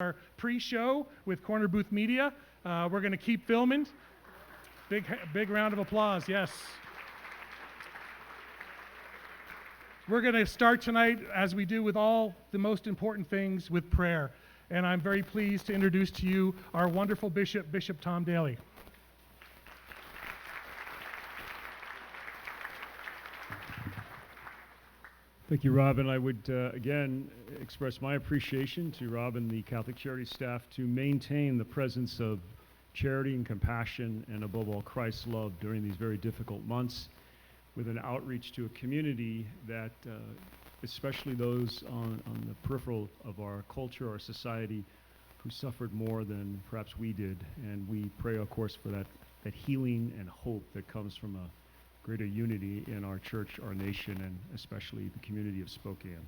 our pre-show with Corner Booth Media. We're going to keep filming. Big round of applause, yes. We're going to start tonight, as we do with all the most important things, with prayer. And I'm very pleased to introduce to you our wonderful bishop, Bishop Tom Daly. Thank you, Rob, and I would again express my appreciation to Rob and the Catholic Charities staff to maintain the presence of charity and compassion and above all Christ's love during these very difficult months with an outreach to a community that, especially those on the peripheral of our culture, our society, who suffered more than perhaps we did. And we pray, of course, for that healing and hope that comes from a greater unity in our church, our nation, and especially the community of Spokane.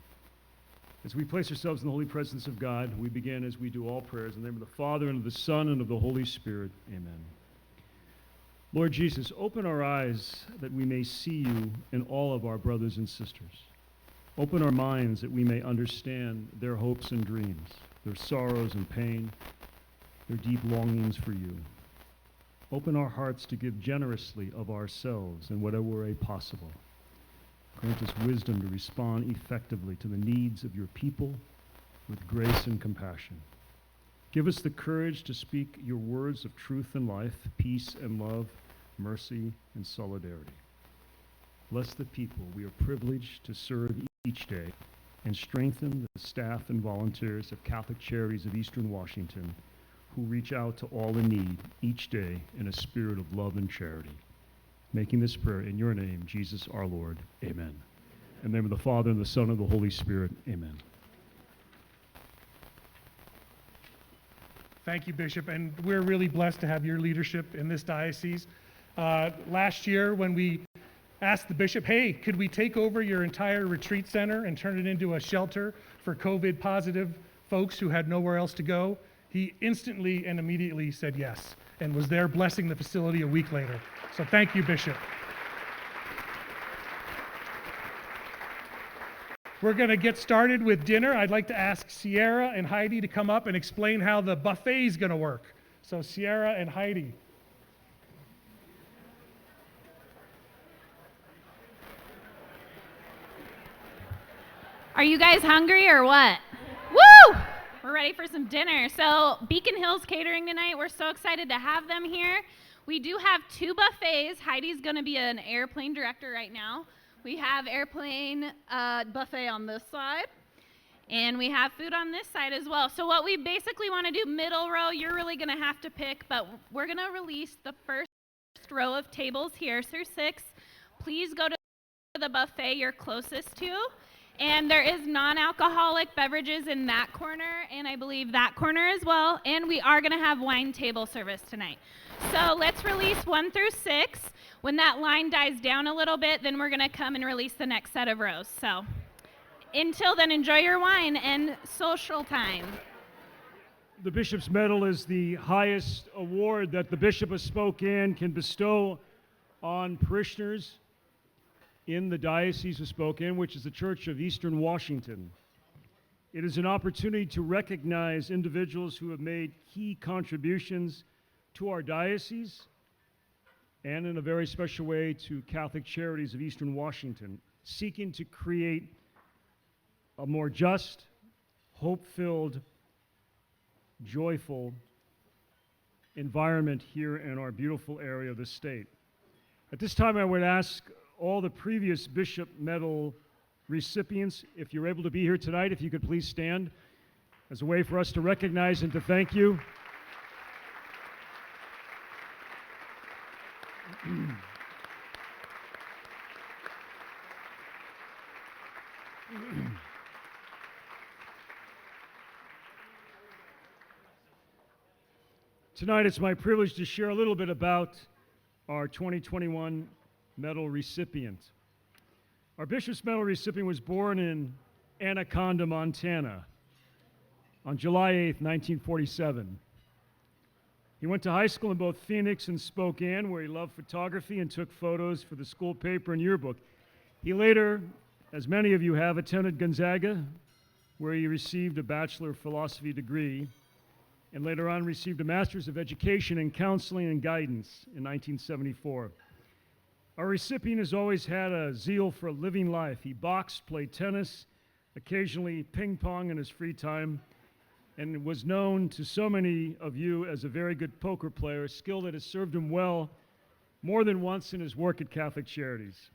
As we place ourselves in the holy presence of God, we begin as we do all prayers in the name of the Father, and of the Son, and of the Holy Spirit. Amen. Lord Jesus, open our eyes that we may see you in all of our brothers and sisters. Open our minds that we may understand their hopes and dreams, their sorrows and pain, their deep longings for you. Open our hearts to give generously of ourselves in whatever way possible. Grant us wisdom to respond effectively to the needs of your people with grace and compassion. Give us the courage to speak your words of truth and life, peace and love, mercy and solidarity. Bless the people we are privileged to serve each day, and strengthen the staff and volunteers of Catholic Charities of Eastern Washington, who reach out to all in need each day in a spirit of love and charity. Making this prayer in your name, Jesus our Lord. Amen. In the name of the Father, and the Son, and the Holy Spirit. Amen. Thank you, Bishop, and we're really blessed to have your leadership in this diocese. Last year, when we asked the bishop, hey, could we take over your entire retreat center and turn it into a shelter for COVID-positive folks who had nowhere else to go? He instantly and immediately said yes, and was there blessing the facility a week later. So thank you, Bishop. We're going to get started with dinner. I'd like to ask Sierra and Heidi to come up and explain how the buffet is going to work. So Sierra and Heidi. Are you guys hungry or what? Woo! We're ready for some dinner. So Beacon Hills Catering tonight, we're so excited to have them here. We do have two buffets. Heidi's going to be an airplane director right now. We have airplane buffet on this side, and we have food on this side as well. So what we basically want to do, middle row, you're really going to have to pick, but we're going to release the first row of tables here through 6. Please go to the buffet you're closest to. And there is non-alcoholic beverages in that corner, and I believe that corner as well. And we are going to have wine table service tonight. So let's release 1 through 6. When that line dies down a little bit, then we're going to come and release the next set of rows. So until then, enjoy your wine and social time. The Bishop's Medal is the highest award that the Bishop of Spokane can bestow on parishioners in the Diocese of Spokane, which is the Church of Eastern Washington. It is an opportunity to recognize individuals who have made key contributions to our diocese and in a very special way to Catholic Charities of Eastern Washington, seeking to create a more just, hope-filled, joyful environment here in our beautiful area of the state. At this time, I would ask all the previous Bishop Medal recipients, if you're able to be here tonight, if you could please stand as a way for us to recognize and to thank you. Tonight, it's my privilege to share a little bit about our 2021 medal recipient. Our Bishop's Medal recipient was born in Anaconda, Montana on July 8th, 1947. He went to high school in both Phoenix and Spokane, where he loved photography and took photos for the school paper and yearbook. He later, as many of you have, attended Gonzaga, where he received a Bachelor of Philosophy degree and later on received a Master's of Education in Counseling and Guidance in 1974. Our recipient has always had a zeal for living life. He boxed, played tennis, occasionally ping pong in his free time, and was known to so many of you as a very good poker player, a skill that has served him well more than once in his work at Catholic Charities.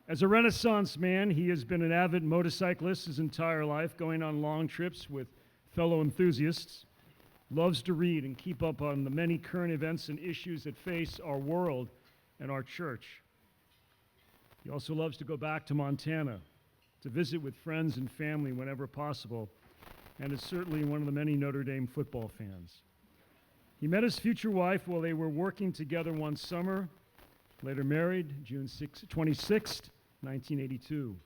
As a Renaissance man, he has been an avid motorcyclist his entire life, going on long trips with fellow enthusiasts, loves to read and keep up on the many current events and issues that face our world and our church. He also loves to go back to Montana to visit with friends and family whenever possible, and is certainly one of the many Notre Dame football fans. He met his future wife while they were working together one summer, later married, June 26th, 1982,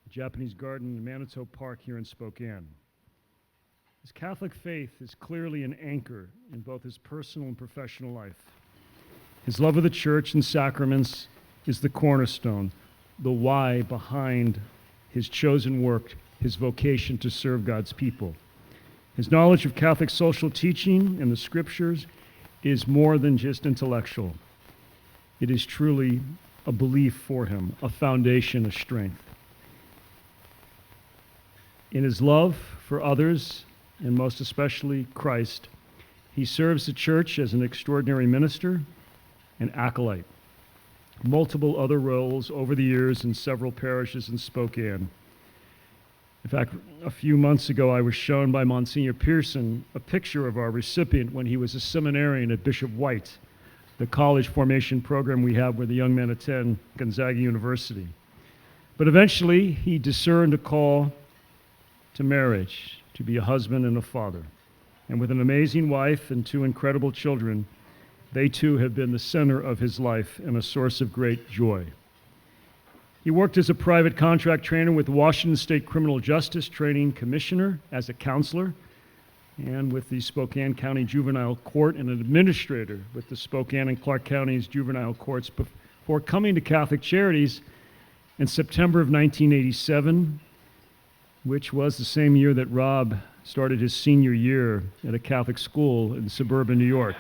a Japanese garden in Manitou Park here in Spokane. His Catholic faith is clearly an anchor in both his personal and professional life. His love of the church and sacraments is the cornerstone, the why behind his chosen work, his vocation to serve God's people. His knowledge of Catholic social teaching and the scriptures is more than just intellectual. It is truly a belief for him, a foundation of strength. In his love for others, and most especially Christ, he serves the church as an extraordinary minister and acolyte. Multiple other roles over the years in several parishes in Spokane. In fact, a few months ago, I was shown by Monsignor Pearson a picture of our recipient when he was a seminarian at Bishop White, the college formation program we have where the young men attend Gonzaga University. But eventually, he discerned a call to marriage, to be a husband and a father. And with an amazing wife and two incredible children, they too have been the center of his life and a source of great joy. He worked as a private contract trainer with the Washington State Criminal Justice Training Commissioner as a counselor, and with the Spokane County Juvenile Court and an administrator with the Spokane and Clark County's juvenile courts before coming to Catholic Charities in September of 1987, which was the same year that Rob started his senior year at a Catholic school in suburban New York.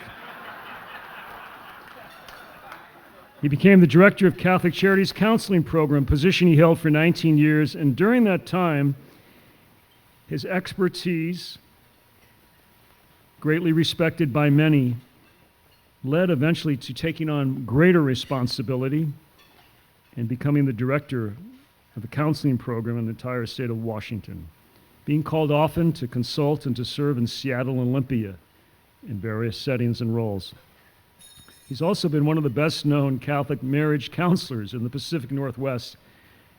He became the director of Catholic Charities Counseling Program, position he held for 19 years, and during that time, his expertise, greatly respected by many, led eventually to taking on greater responsibility and becoming the director of the counseling program in the entire state of Washington, being called often to consult and to serve in Seattle and Olympia in various settings and roles. He's also been one of the best-known Catholic marriage counselors in the Pacific Northwest,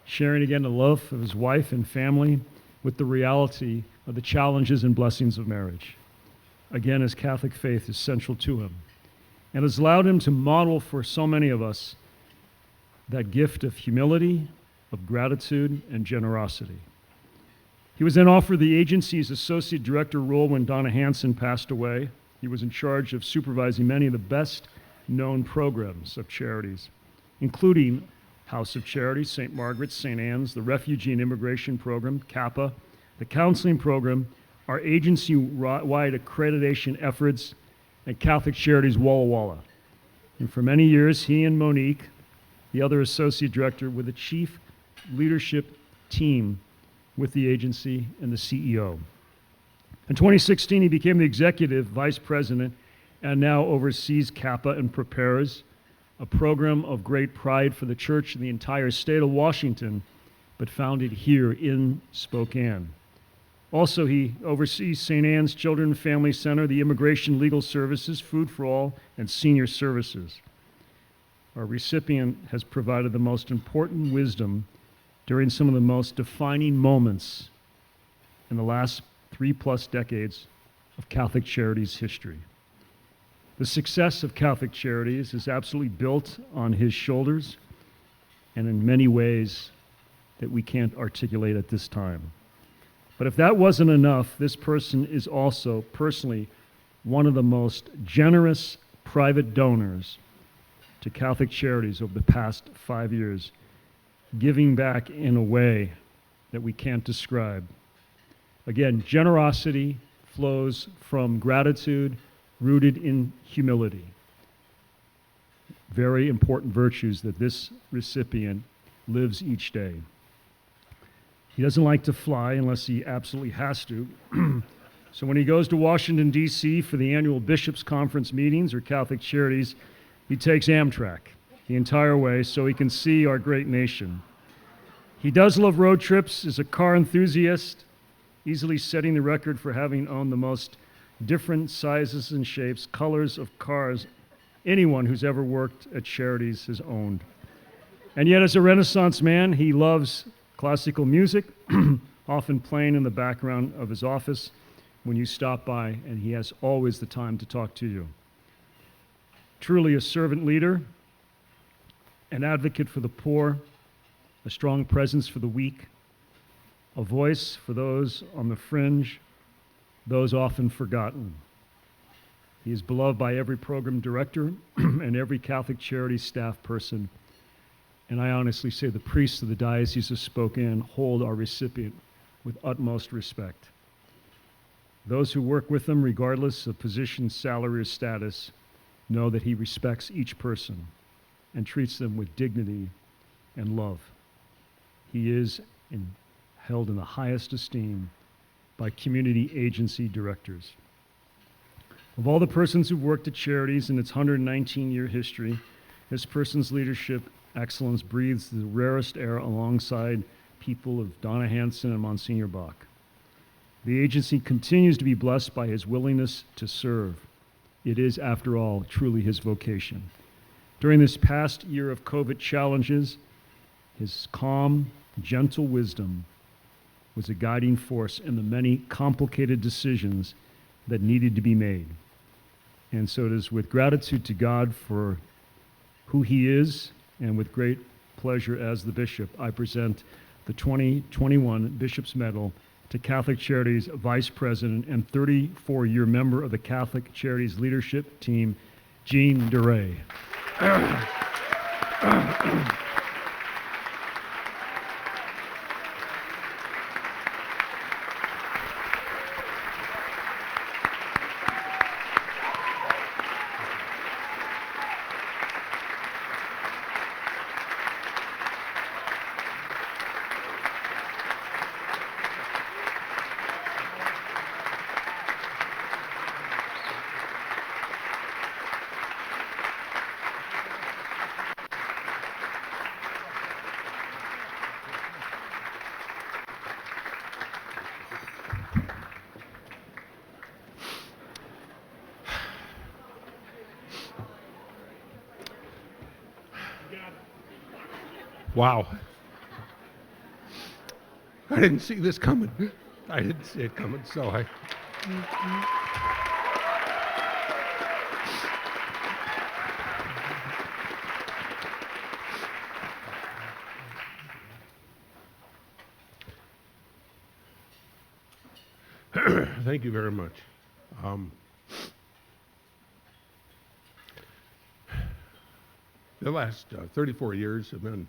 sharing again the love of his wife and family with the reality of the challenges and blessings of marriage. Again, his Catholic faith is central to him and has allowed him to model for so many of us that gift of humility, of gratitude, and generosity. He was then offered the agency's associate director role when Donna Hanson passed away. He was in charge of supervising many of the best-known programs of charities, including House of Charities, St. Margaret's, St. Anne's, the Refugee and Immigration Program, CAPA, the Counseling Program, our agency-wide accreditation efforts, and Catholic Charities Walla Walla. And for many years, he and Monique, the other associate director, were the chief leadership team with the agency and the CEO. In 2016, he became the executive vice president and now oversees CAPA and prepares a program of great pride for the church in the entire state of Washington, but founded here in Spokane. Also, he oversees St. Anne's Children and Family Center, the Immigration Legal Services, Food for All, and Senior Services. Our recipient has provided the most important wisdom during some of the most defining moments in the last 3+ decades of Catholic Charities history. The success of Catholic Charities is absolutely built on his shoulders and in many ways that we can't articulate at this time. But if that wasn't enough, this person is also personally one of the most generous private donors to Catholic Charities over the past 5 years, giving back in a way that we can't describe. Again, generosity, flows from gratitude rooted in humility. Very important virtues that this recipient lives each day. He doesn't like to fly unless he absolutely has to. So when he goes to Washington, D.C. for the annual Bishops' Conference meetings or Catholic Charities, he takes Amtrak the entire way so he can see our great nation. He does love road trips, is a car enthusiast, easily setting the record for having owned the most different sizes and shapes, colors of cars anyone who's ever worked at Charities has owned. And yet, as a Renaissance man, he loves classical music, often playing in the background of his office when you stop by, and he has always the time to talk to you. Truly a servant leader, an advocate for the poor, a strong presence for the weak, a voice for those on the fringe, those often forgotten. He is beloved by every program director and every Catholic Charities staff person. And I honestly say the priests of the Diocese of Spokane hold our recipient with utmost respect. Those who work with him, regardless of position, salary, or status, know that he respects each person and treats them with dignity and love. He is held in the highest esteem by community agency directors. Of all the persons who've worked at Charities in its 119-year history, this person's leadership excellence breathes the rarest air alongside people of Donna, Hanson, and Monsignor Bach. The agency continues to be blessed by his willingness to serve. It is, after all, truly his vocation. During this past year of COVID challenges, his calm, gentle wisdom was a guiding force in the many complicated decisions that needed to be made. And so it is with gratitude to God for who he is, and with great pleasure as the bishop, I present the 2021 Bishop's Medal to Catholic Charities Vice President and 34-year member of the Catholic Charities Leadership Team, Jean DeRay. Wow. I didn't see this coming. I didn't see it coming, so I... Thank you very much. The last 34 years have been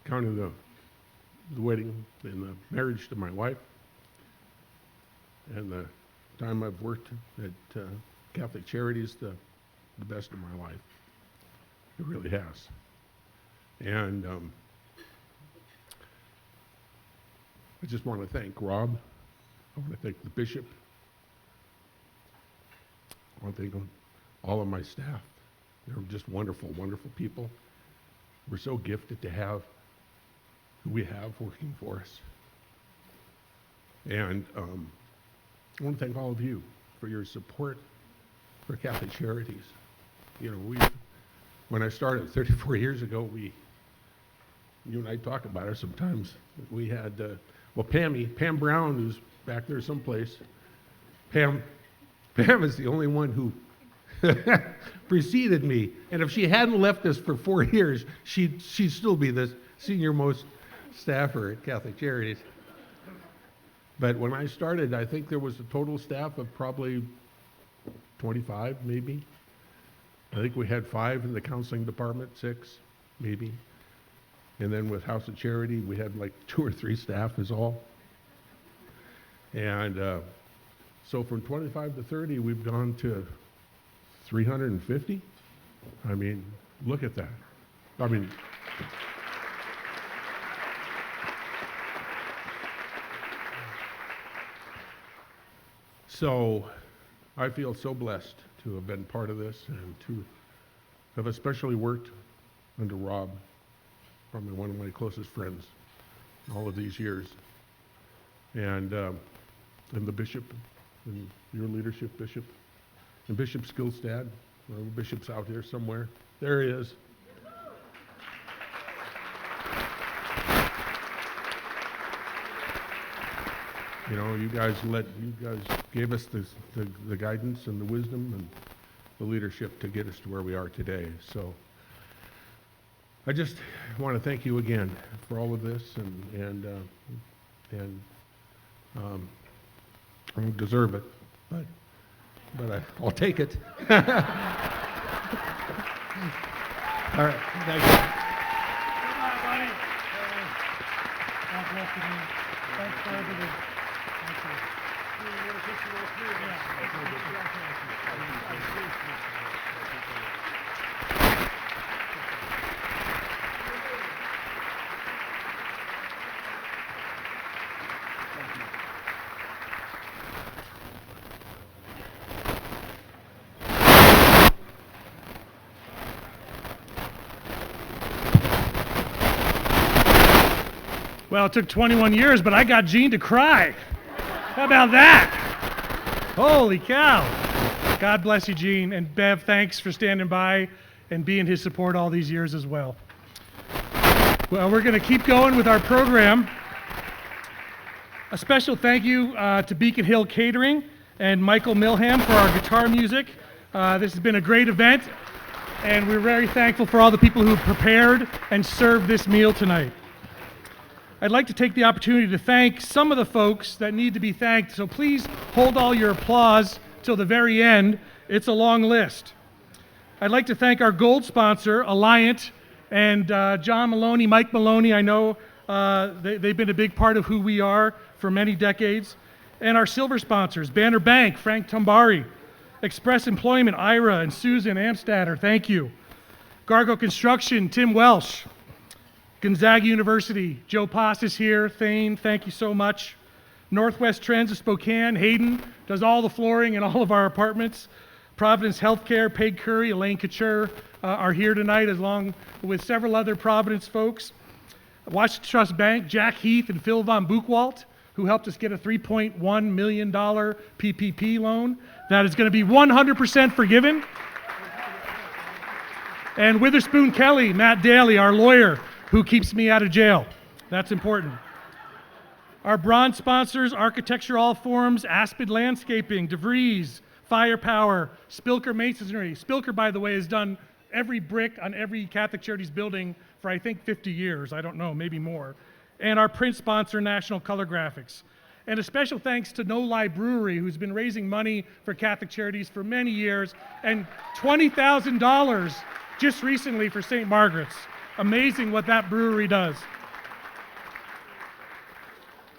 counting the wedding and the marriage to my wife and the time I've worked at Catholic Charities, the best of my life. It really has. And I just want to thank Rob. I want to thank the bishop. I want to thank all of my staff. They're just wonderful, wonderful people. We're so gifted to have who we have working for us. And I want to thank all of you for your support for Catholic Charities. You know, when I started 34 years ago, you and I talk about it sometimes. We had, Pam Brown, who's back there someplace. Pam is the only one who preceded me. And if she hadn't left us for 4 years, she'd still be the senior-most staffer at Catholic Charities. But when I started, I think there was a total staff of probably 25, maybe. I think we had 5 in the counseling department, 6, maybe. And then with House of Charity, we had like 2 or 3 staff is all. And so from 25 to 30, we've gone to 350. I mean, look at that. I mean, so I feel so blessed to have been part of this and to have especially worked under Rob, probably one of my closest friends all of these years. And the bishop, and your leadership, Bishop, and Bishop Skillstad. Bishop's out here somewhere. There he is. You know, you guys gave us the guidance and the wisdom and the leadership to get us to where we are today. So I just want to thank you again for all of this, and I don't deserve it, but I'll take it. All right, thank you. Goodbye, buddy. God bless you, man. Thanks for everything. Thank Well, it took 21 years, but I got Gene to cry. How about that? Holy cow. God bless you, Gene. And Bev, thanks for standing by and being his support all these years as well. Well, we're going to keep going with our program. A special thank you to Beacon Hill Catering and Michael Milham for our guitar music. This has been a great event, and we're very thankful for all the people who prepared and served this meal tonight. I'd like to take the opportunity to thank some of the folks that need to be thanked, so please hold all your applause till the very end. It's a long list. I'd like to thank our gold sponsor, Alliant, and John Maloney, Mike Maloney. I know they've been a big part of who we are for many decades. And our silver sponsors, Banner Bank, Frank Tumbari, Express Employment, Ira and Susan Amstadter, thank you. Gargo Construction, Tim Welsh. Gonzaga University, Joe Pass is here. Thane, thank you so much. Northwest Transit Spokane, Hayden does all the flooring in all of our apartments. Providence Healthcare, Peg Curry, Elaine Couture are here tonight, along with several other Providence folks. Washington Trust Bank, Jack Heath and Phil von Buchwald, who helped us get a $3.1 million PPP loan. That is going to be 100% forgiven. And Witherspoon Kelly, Matt Daly, our lawyer, who keeps me out of jail. That's important. Our bronze sponsors, Architecture All Forms, Aspen Landscaping, DeVries, Firepower, Spilker Masonry. Spilker, by the way, has done every brick on every Catholic Charities building for, I think, 50 years. I don't know, maybe more. And our print sponsor, National Color Graphics. And a special thanks to No Lie Brewery, who's been raising money for Catholic Charities for many years, and $20,000 just recently for St. Margaret's. Amazing what that brewery does.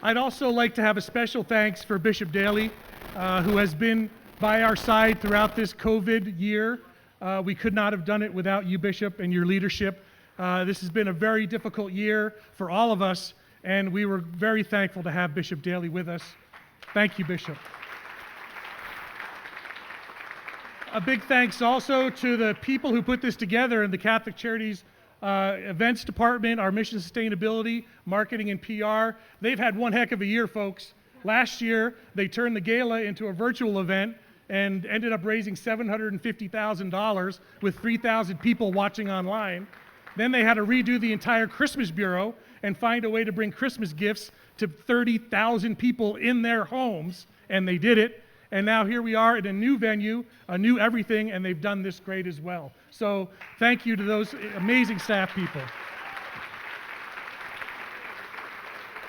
I'd also like to have a special thanks for Bishop Daly, who has been by our side throughout this COVID year. We could not have done it without you, Bishop, and your leadership. This has been a very difficult year for all of us, and we were very thankful to have Bishop Daly with us. Thank you, Bishop. A big thanks also to the people who put this together in the Catholic Charities events department, our mission sustainability, marketing and PR. They've had one heck of a year, folks. Last year, they turned the gala into a virtual event and ended up raising $750,000 with 3,000 people watching online. Then they had to redo the entire Christmas bureau and find a way to bring Christmas gifts to 30,000 people in their homes, and they did it. And now here we are in a new venue, a new everything, and they've done this great as well. So thank you to those amazing staff people.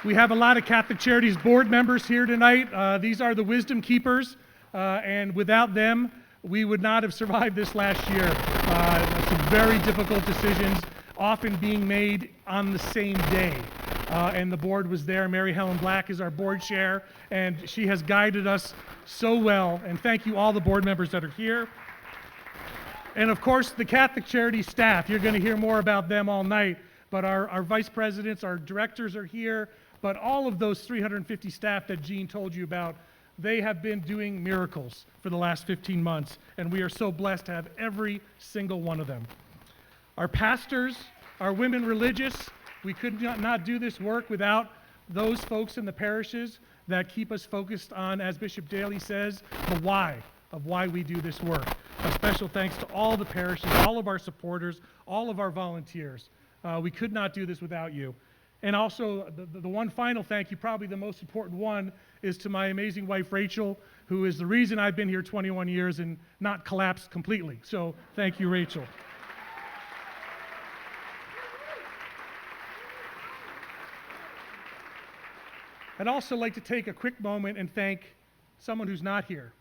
We have a lot of Catholic Charities board members here tonight. These are the wisdom keepers, and without them, we would not have survived this last year. Some very difficult decisions. often being made on the same day. And the board was there. Mary Helen Black is our board chair, and she has guided us so well. And thank you all the board members that are here. And of course, the Catholic Charities staff. You're going to hear more about them all night. But our vice presidents, our directors are here. But all of those 350 staff that Jean told you about, they have been doing miracles for the last 15 months. And we are so blessed to have every single one of them. Our pastors, our women religious, we could not do this work without those folks in the parishes that keep us focused on, as Bishop Daly says, the why of why we do this work. A special thanks to all the parishes, all of our supporters, all of our volunteers. We could not do this without you. And also, the one final thank you, probably the most important one, is to my amazing wife, Rachel, who is the reason I've been here 21 years and not collapsed completely. So thank you, Rachel. I'd also like to take a quick moment and thank someone who's not here.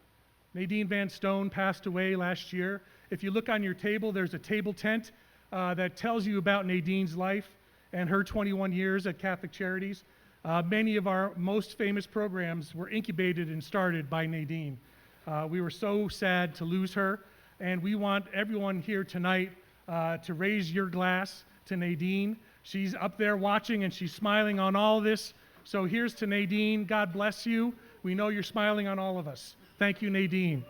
Nadine Van Stone passed away last year. If you look on your table, there's a table tent that tells you about Nadine's life and her 21 years at Catholic Charities. Many of our most famous programs were incubated and started by Nadine. We were so sad to lose her, and we want everyone here tonight to raise your glass to Nadine. She's up there watching, and she's smiling on all this. So here's to Nadine. God bless you. We know you're smiling on all of us. Thank you, Nadine.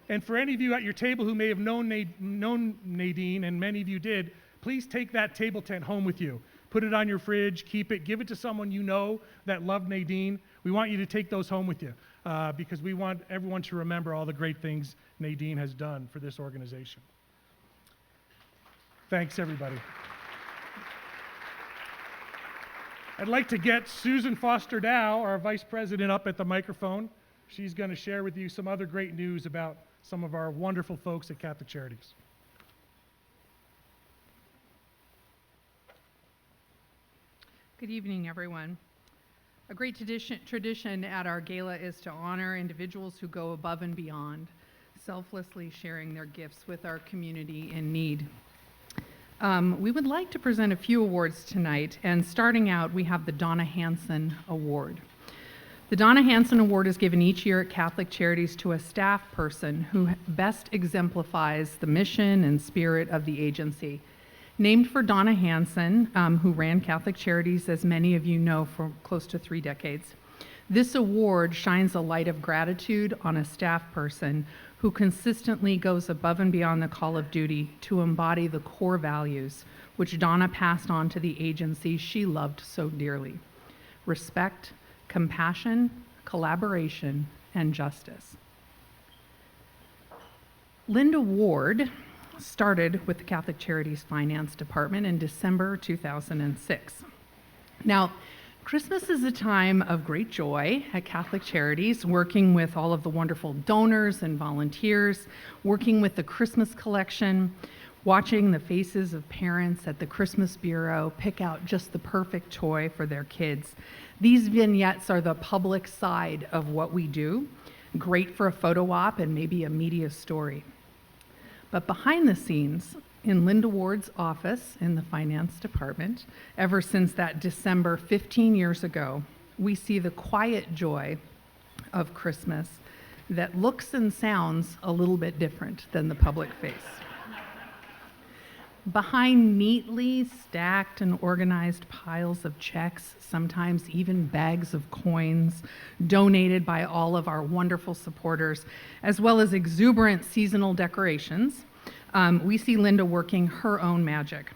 And for any of you at your table who may have known Nadine, and many of you did, please take that table tent home with you. Put it on your fridge, keep it, give it to someone you know that loved Nadine. We want you to take those home with you because we want everyone to remember all the great things Nadine has done for this organization. Thanks, everybody. I'd like to get Susan Foster Dow, our vice president, up at the microphone. She's going to share with you some other great news about some of our wonderful folks at Catholic Charities. Good evening, everyone. A great tradition at our gala is to honor individuals who go above and beyond, selflessly sharing their gifts with our community in need. We would like to present a few awards tonight, and starting out, we have the Donna Hanson Award. The Donna Hanson Award is given each year at Catholic Charities to a staff person who best exemplifies the mission and spirit of the agency. Named for Donna Hanson, who ran Catholic Charities, as many of you know, for close to 3 decades. This award shines a light of gratitude on a staff person who consistently goes above and beyond the call of duty to embody the core values which Donna passed on to the agency she loved so dearly: respect, compassion, collaboration, and justice. Linda Ward started with the Catholic Charities Finance Department in December 2006. Now, Christmas is a time of great joy at Catholic Charities, working with all of the wonderful donors and volunteers, working with the Christmas collection, watching the faces of parents at the Christmas Bureau pick out just the perfect toy for their kids. These vignettes are the public side of what we do, great for a photo op and maybe a media story. But behind the scenes, in Linda Ward's office in the finance department, ever since that December 15 years ago, we see the quiet joy of Christmas that looks and sounds a little bit different than the public face. Behind neatly stacked and organized piles of checks, sometimes even bags of coins, donated by all of our wonderful supporters, as well as exuberant seasonal decorations, we see Linda working her own magic.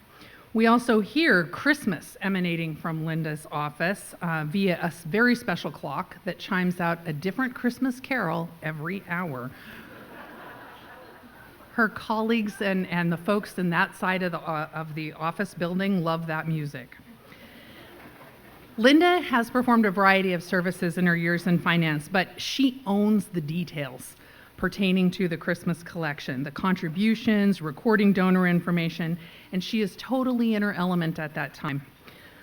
We also hear Christmas emanating from Linda's office via a very special clock that chimes out a different Christmas carol every hour. Her colleagues and the folks in that side of the office building love that music. Linda has performed a variety of services in her years in finance, but she owns the details pertaining to the Christmas collection, the contributions, recording donor information, and she is totally in her element at that time.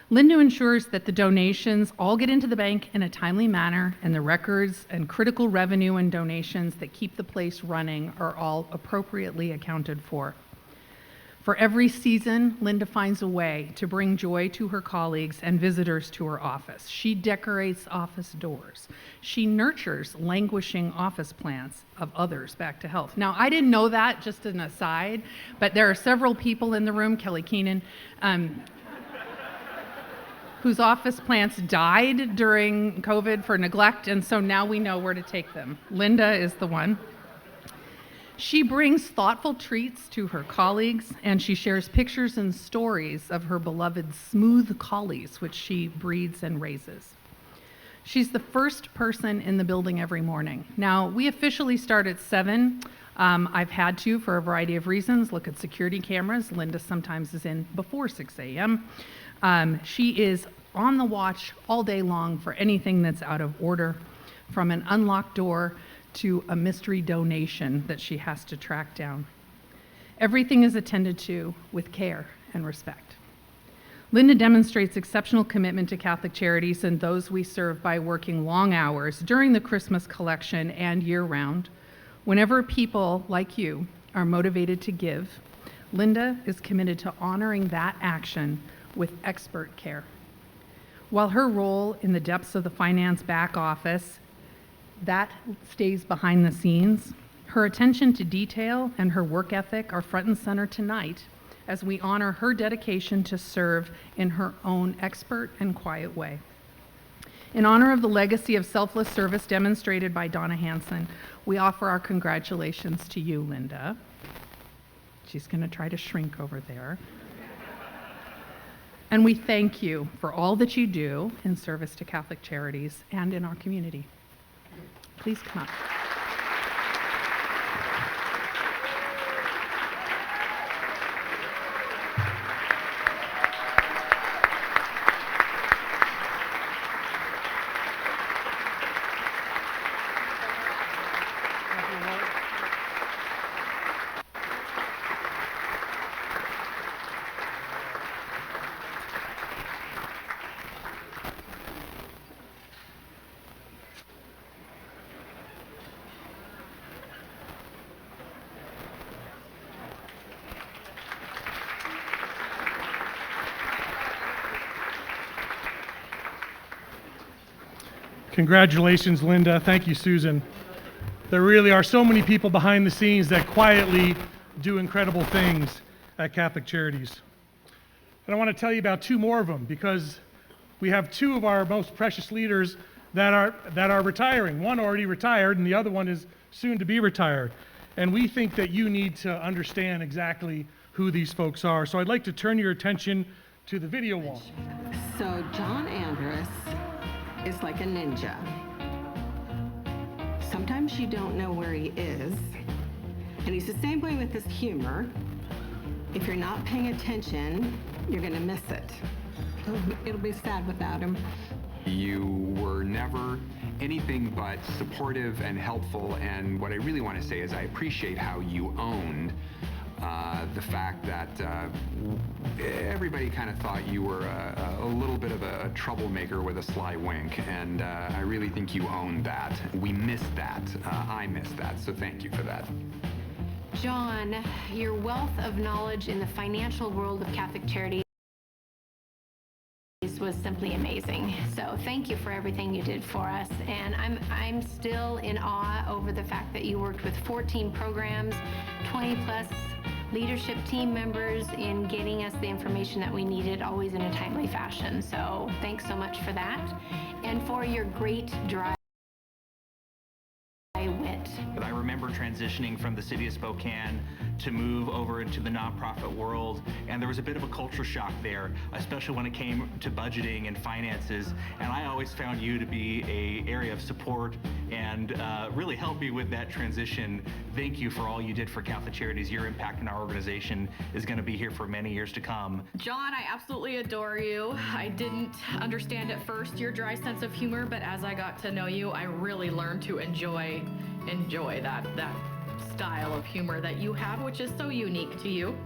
Linda ensures that the donations all get into the bank in a timely manner, and the records and critical revenue and donations that keep the place running are all appropriately accounted for. For every season, Linda finds a way to bring joy to her colleagues and visitors to her office. She decorates office doors. She nurtures languishing office plants of others back to health. Now, I didn't know that, just an aside, but there are several people in the room, Kelly Keenan, whose office plants died during COVID for neglect, and so now we know where to take them. Linda is the one. She brings thoughtful treats to her colleagues, and she shares pictures and stories of her beloved smooth collies, which she breeds and raises. She's the first person in the building every morning. Now, we officially start at 7. I've had to, for a variety of reasons, look at security cameras. Linda sometimes is in before 6 a.m. She is on the watch all day long for anything that's out of order, from an unlocked door to a mystery donation that she has to track down. Everything is attended to with care and respect. Linda demonstrates exceptional commitment to Catholic Charities and those we serve by working long hours during the Christmas collection and year-round. Whenever people like you are motivated to give, Linda is committed to honoring that action with expert care. While her role in the depths of the finance back office that stays behind the scenes, her attention to detail and her work ethic are front and center tonight as we honor her dedication to serve in her own expert and quiet way. In honor of the legacy of selfless service demonstrated by Donna Hanson, we offer our congratulations to you, Linda. She's going to try to shrink over there. And we thank you for all that you do in service to Catholic Charities and in our community. Please come up. Congratulations, Linda. Thank you, Susan. There really are so many people behind the scenes that quietly do incredible things at Catholic Charities. And I want to tell you about 2 more of them, because we have 2 of our most precious leaders that are retiring. One already retired, and the other one is soon to be retired. And we think that you need to understand exactly who these folks are. So I'd like to turn your attention to the video wall. So John Andrus is like a ninja. Sometimes you don't know where he is, and he's the same way with his humor. If you're not paying attention, you're gonna miss it. It'll be sad without him. You were never anything but supportive and helpful, and what I really want to say is I appreciate how you owned the fact that everybody kind of thought you were a little bit of a troublemaker with a sly wink, and I really think you owned that. We missed that. I missed that, so thank you for that. John, your wealth of knowledge in the financial world of Catholic Charities was simply amazing. So thank you for everything you did for us. And I'm still in awe over the fact that you worked with 14 programs, 20 plus leadership team members in getting us the information that we needed, always in a timely fashion. So thanks so much for that. And for your great dry wit. But I remember transitioning from the city of Spokane to move over into the nonprofit world, and there was a bit of a culture shock there, especially when it came to budgeting and finances. And I always found you to be an area of support and really helped me with that transition. Thank you for all you did for Catholic Charities. Your impact in our organization is going to be here for many years to come. John, I absolutely adore you. I didn't understand at first your dry sense of humor, but as I got to know you, I really learned to enjoy that style of humor that you have, which is so unique to you,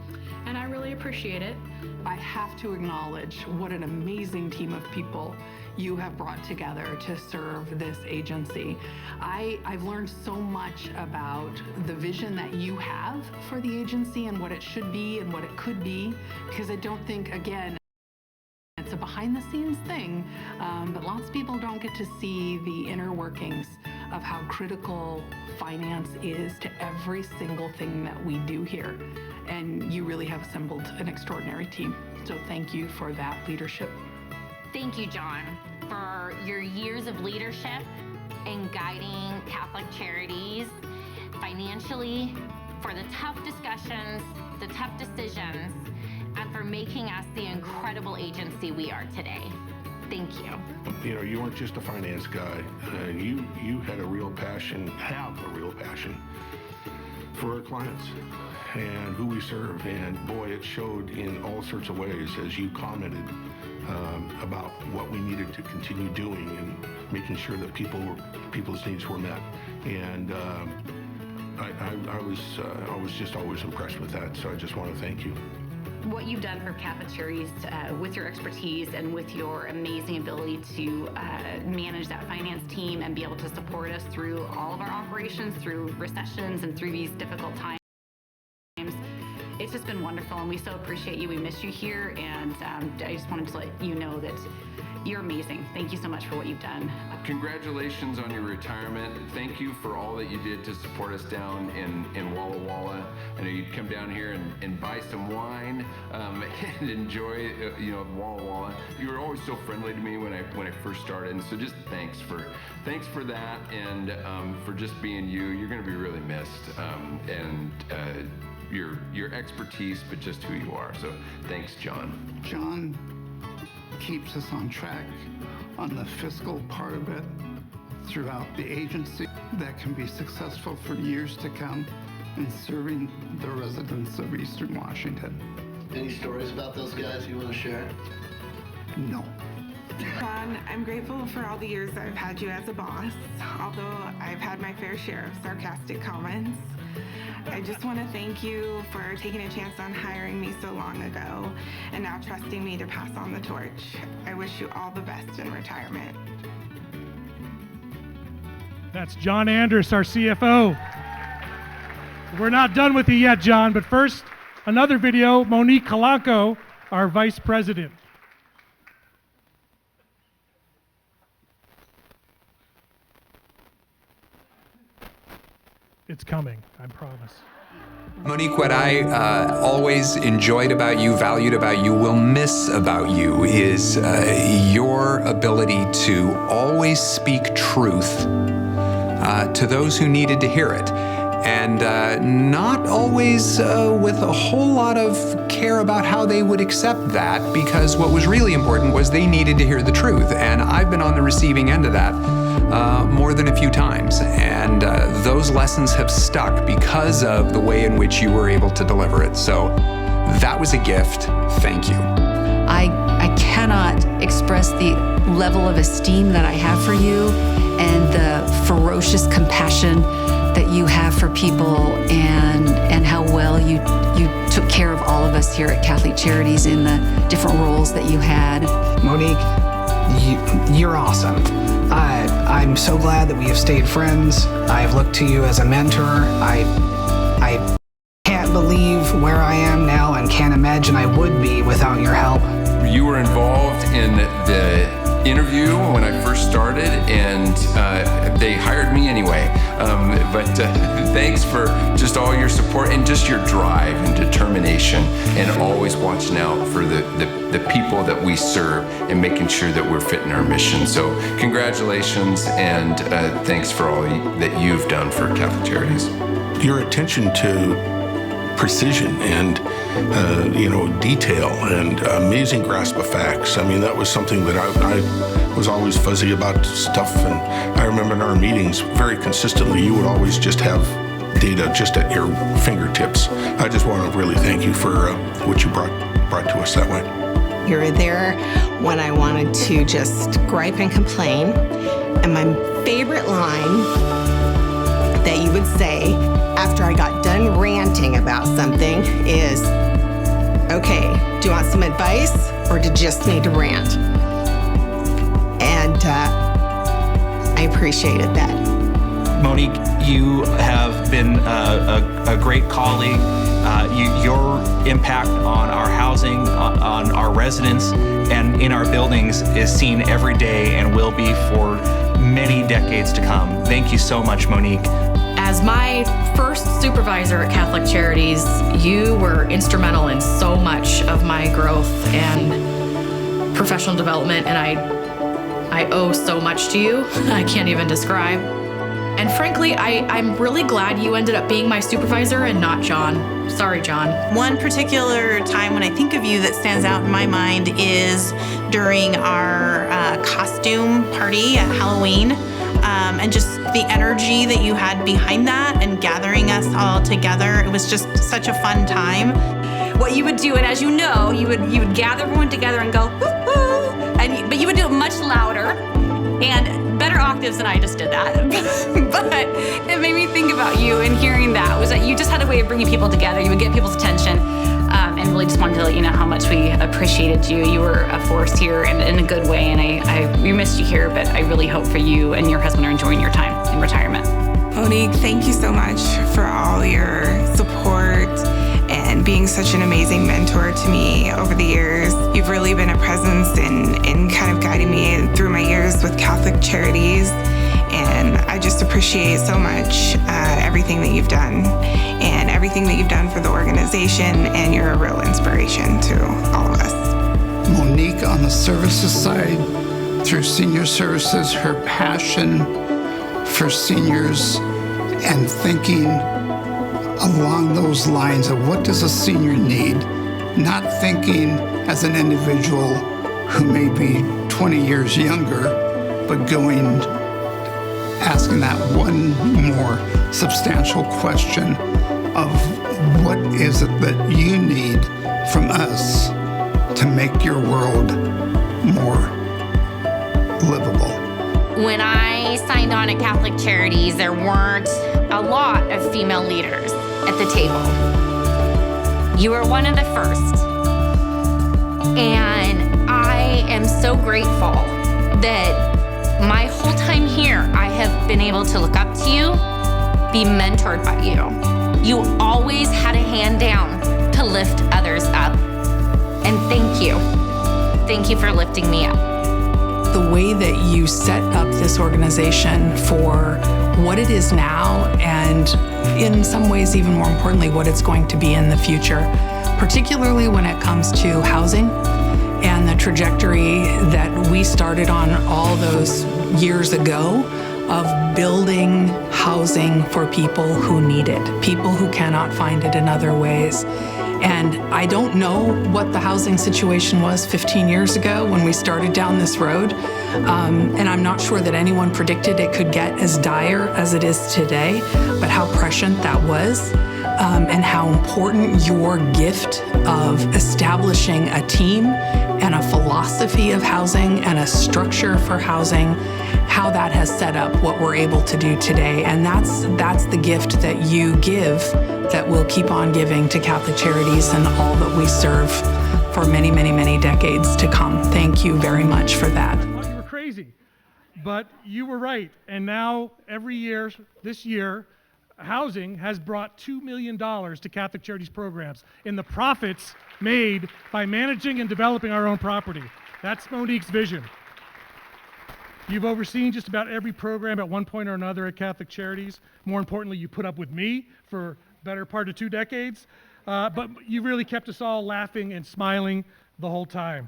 and I really appreciate it. I have to acknowledge what an amazing team of people you have brought together to serve this agency. I've learned so much about the vision that you have for the agency and what it should be and what it could be, because I don't think, again, it's a behind-the-scenes thing, but lots of people don't get to see the inner workings of how critical finance is to every single thing that we do here. And you really have assembled an extraordinary team. So thank you for that leadership. Thank you, John, for your years of leadership and guiding Catholic Charities financially, for the tough discussions, the tough decisions, and for making us the incredible agency we are today. Thank you. You know, you weren't just a finance guy. You had a real passion, have a real passion for our clients and who we serve. And boy, it showed in all sorts of ways as you commented about what we needed to continue doing and making sure that people's needs were met. And I was just always impressed with that. So I just want to thank you. What you've done for Catholic Charities with your expertise and with your amazing ability to manage that finance team and be able to support us through all of our operations, through recessions and through these difficult times. It's just been wonderful, and we so appreciate you. We miss you here, and I just wanted to let you know that you're amazing. Thank you so much for what you've done. Congratulations on your retirement. Thank you for all that you did to support us down in Walla Walla. I know you'd come down here and buy some wine and enjoy, Walla Walla. You were always so friendly to me when I first started, and so just thanks for that, and for just being you. You're going to be really missed, and your expertise, but just who you are. So thanks, John. John keeps us on track on the fiscal part of it throughout the agency that can be successful for years to come in serving the residents of Eastern Washington. Any stories about those guys you want to share? No. John, I'm grateful for all the years I've had you as a boss, although I've had my fair share of sarcastic comments. I just want to thank you for taking a chance on hiring me so long ago and now trusting me to pass on the torch. I wish you all the best in retirement. That's John Anders, our CFO. We're not done with you yet, John, but first, another video, Monique Kalanko, our Vice President. It's coming, I promise. Monique, what I always enjoyed about you, valued about you, will miss about you is your ability to always speak truth to those who needed to hear it. And not always with a whole lot of care about how they would accept that, because what was really important was they needed to hear the truth. And I've been on the receiving end of that more than a few times. And those lessons have stuck because of the way in which you were able to deliver it. So that was a gift. Thank you. I cannot express the level of esteem that I have for you and the ferocious compassion that you have for people, and how well you took care of all of us here at Catholic Charities in the different roles that you had. Monique, you're awesome. I'm so glad that we have stayed friends. I've looked to you as a mentor. I can't believe where I am now and can't imagine I would be without your help. You were involved in the interview when I first started, and they hired me anyway. But thanks for just all your support and just your drive and determination, and always watching out for the people that we serve and making sure that we're fitting our mission. So congratulations, and thanks for all that you've done for Catholic Charities. Your attention to precision and detail and amazing grasp of facts. I mean, that was something that I was always fuzzy about stuff, and I remember in our meetings very consistently you would always just have data just at your fingertips. I just want to really thank you for what you brought to us that way. You were there when I wanted to just gripe and complain, and my favorite line that you would say after I got done ranting about something is, okay, do you want some advice or do you just need to rant? I appreciated that. Monique, you have been a great colleague. Your impact on our housing, on our residents, and in our buildings is seen every day and will be for many decades to come. Thank you so much, Monique. As my first supervisor at Catholic Charities, you were instrumental in so much of my growth and professional development, and I owe so much to you. I can't even describe. And frankly, I'm really glad you ended up being my supervisor and not John. Sorry, John. One particular time when I think of you that stands out in my mind is during our costume party at Halloween, and just the energy that you had behind that and gathering us all together. It was just such a fun time. What you would do, and as you know, you would gather everyone together and go, woo, woo, but you would do it much louder and better octaves than I just did that. But it made me think about you, and hearing that was that you just had a way of bringing people together. You would get people's attention, and really just wanted to let you know how much we appreciated you. You were a force here in a good way, and we missed you here, but I really hope for you and your husband are enjoying your time in retirement. Monique, thank you so much for all your support and being such an amazing mentor to me over the years. You've really been a presence in kind of guiding me through my years with Catholic Charities, and I just appreciate so much everything that you've done and everything that you've done for the organization, and you're a real inspiration to all of us. Monique on the services side, through senior services, her passion for seniors and thinking along those lines of what does a senior need, not thinking as an individual who may be 20 years younger, but asking that one more substantial question of what is it that you need from us to make your world more livable. When I signed on at Catholic Charities, there weren't a lot of female leaders at the table. You were one of the first. And I am so grateful that my whole time here, I have been able to look up to you, be mentored by you. You always had a hand down to lift others up. And thank you. Thank you for lifting me up. The way that you set up this organization for what it is now, and in some ways, even more importantly, what it's going to be in the future, particularly when it comes to housing and the trajectory that we started on all those years ago of building housing for people who need it, people who cannot find it in other ways. And I don't know what the housing situation was 15 years ago when we started down this road. And I'm not sure that anyone predicted it could get as dire as it is today, but how prescient that was, and how important your gift of establishing a team and a philosophy of housing and a structure for housing, how that has set up what we're able to do today. And that's the gift that you give, that we'll keep on giving to Catholic Charities and all that we serve for many, many, many decades to come. Thank you very much for that. Well, you were crazy, but you were right. And now every year, this year, housing has brought $2 million to Catholic Charities programs in the profits made by managing and developing our own property. That's Monique's vision. You've overseen just about every program at one point or another at Catholic Charities. More importantly, you put up with me for better part of 2 decades, but you really kept us all laughing and smiling the whole time.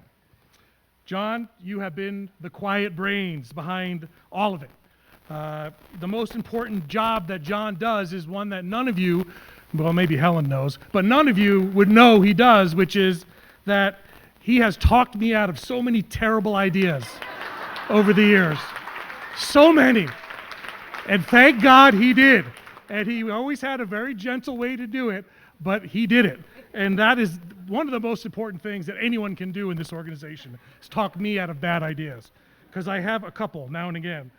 John, you have been the quiet brains behind all of it. The most important job that John does is one that none of you, well, maybe Helen knows, but none of you would know he does, which is that he has talked me out of so many terrible ideas over the years. So many. And thank God he did. And he always had a very gentle way to do it, but he did it. And that is one of the most important things that anyone can do in this organization, is talk me out of bad ideas. Because I have a couple now and again.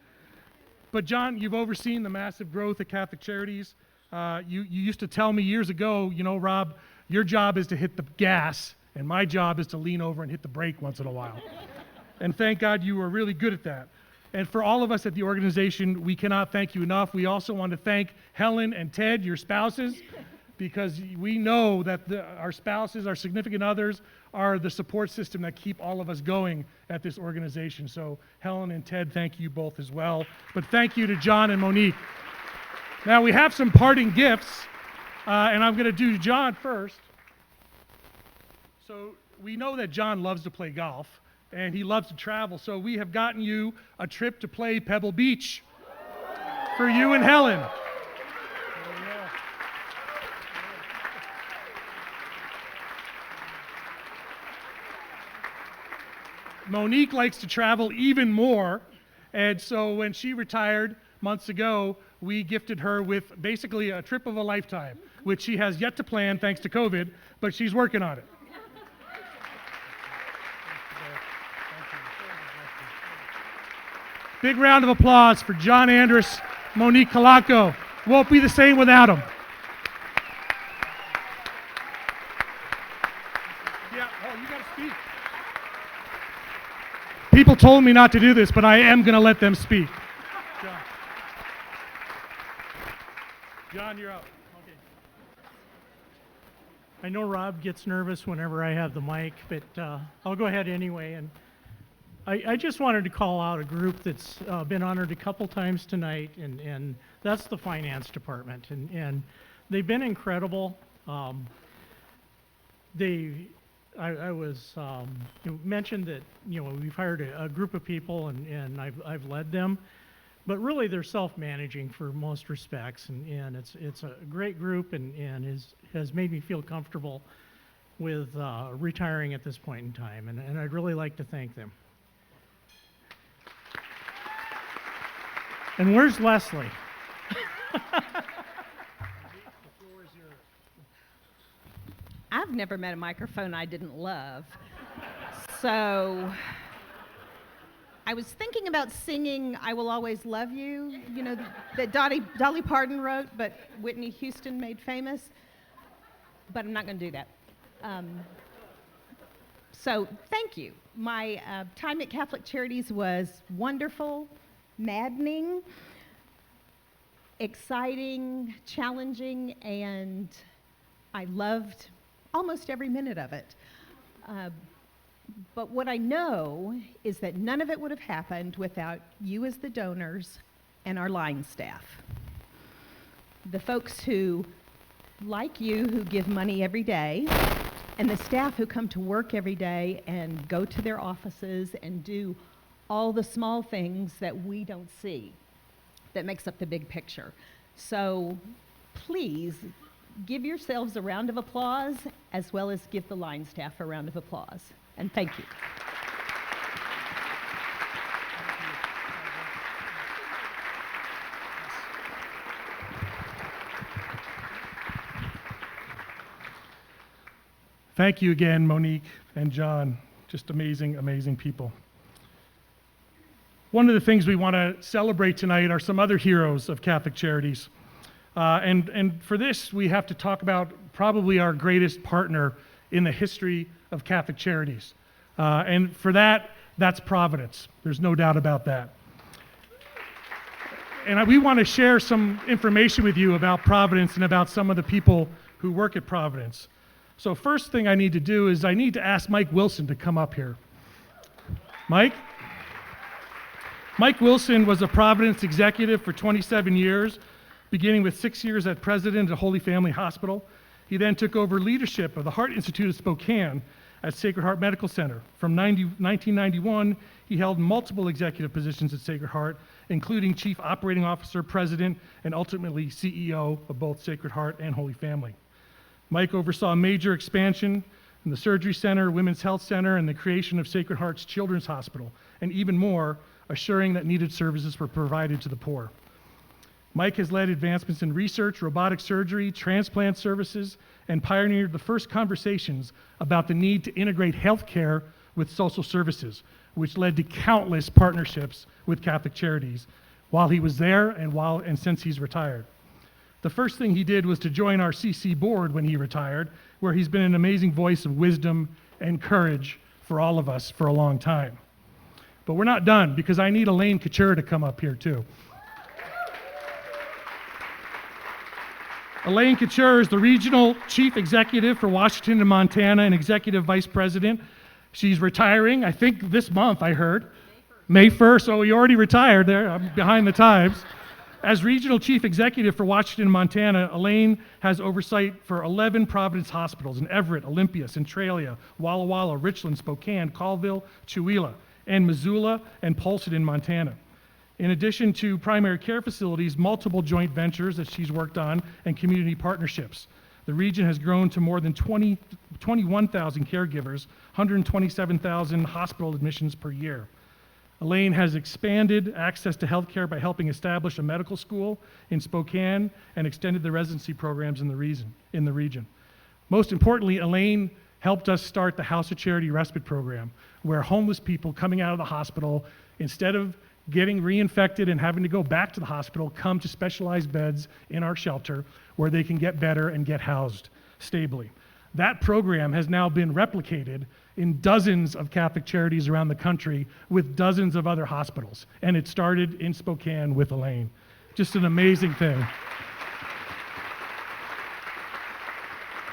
But John, you've overseen the massive growth at Catholic Charities. You used to tell me years ago, you know, Rob, your job is to hit the gas, and my job is to lean over and hit the brake once in a while. And thank God you were really good at that. And for all of us at the organization, we cannot thank you enough. We also want to thank Helen and Ted, your spouses, because we know that our spouses, our significant others, are the support system that keep all of us going at this organization. So Helen and Ted, thank you both as well. But thank you to John and Monique. Now we have some parting gifts, and I'm going to do John first. So we know that John loves to play golf, and he loves to travel, so we have gotten you a trip to play Pebble Beach for you and Helen. Monique likes to travel even more, and so when she retired months ago, we gifted her with basically a trip of a lifetime, which she has yet to plan thanks to COVID, but she's working on it. Big round of applause for John Andrus, Monique Calaco. Won't be the same without them. Yeah, oh, you gotta speak. People told me not to do this, but I am gonna let them speak. John, you're up. Okay. I know Rob gets nervous whenever I have the mic, but I'll go ahead anyway. And I just wanted to call out a group that's been honored a couple times tonight, and that's the finance department. And they've been incredible. I was mentioned that we've hired a group of people, and I've led them, but really they're self-managing for most respects, and it's a great group, and has made me feel comfortable with retiring at this point in time, and I'd really like to thank them. And where's Leslie? I've never met a microphone I didn't love. So I was thinking about singing I Will Always Love You, that Dolly Parton wrote, but Whitney Houston made famous. But I'm not going to do that. So thank you. My time at Catholic Charities was wonderful, maddening, exciting, challenging, and I loved almost every minute of it. But what I know is that none of it would have happened without you as the donors and our line staff. The folks who, like you, who give money every day, and the staff who come to work every day and go to their offices and do all the small things that we don't see that makes up the big picture. So please give yourselves a round of applause, as well as give the line staff a round of applause. And thank you. Thank you again, Monique and John. Just amazing, amazing people. One of the things we want to celebrate tonight are some other heroes of Catholic Charities. And for this, we have to talk about probably our greatest partner in the history of Catholic Charities. And for that, that's Providence. There's no doubt about that. And we want to share some information with you about Providence and about some of the people who work at Providence. So first thing I need to do is I need to ask Mike Wilson to come up here. Mike? Mike Wilson was a Providence executive for 27 years, beginning with 6 years as president at Holy Family Hospital. He then took over leadership of the Heart Institute of Spokane at Sacred Heart Medical Center. From 1991, he held multiple executive positions at Sacred Heart, including Chief Operating Officer, President, and ultimately CEO of both Sacred Heart and Holy Family. Mike oversaw a major expansion in the Surgery Center, Women's Health Center, and the creation of Sacred Heart's Children's Hospital, and even more, assuring that needed services were provided to the poor. Mike has led advancements in research, robotic surgery, transplant services, and pioneered the first conversations about the need to integrate healthcare with social services, which led to countless partnerships with Catholic Charities while he was there and since he's retired. The first thing he did was to join our CC board when he retired, where he's been an amazing voice of wisdom and courage for all of us for a long time. But we're not done, because I need Elaine Couture to come up here too. Elaine Couture is the Regional Chief Executive for Washington and Montana and Executive Vice President. She's retiring, I think this month, I heard. May 1st, oh, you already retired there, I'm behind the times. As Regional Chief Executive for Washington and Montana, Elaine has oversight for 11 Providence hospitals in Everett, Olympia, Centralia, Walla Walla, Richland, Spokane, Colville, Chewelah, and Missoula and Polson in Montana. In addition to primary care facilities, multiple joint ventures that she's worked on, and community partnerships. The region has grown to more than 21,000 caregivers, 127,000 hospital admissions per year. Elaine has expanded access to health care by helping establish a medical school in Spokane and extended the residency programs in the region. Most importantly, Elaine helped us start the House of Charity Respite Program, where homeless people coming out of the hospital, instead of getting reinfected and having to go back to the hospital, come to specialized beds in our shelter where they can get better and get housed stably. That program has now been replicated in dozens of Catholic charities around the country with dozens of other hospitals. And it started in Spokane with Elaine. Just an amazing thing.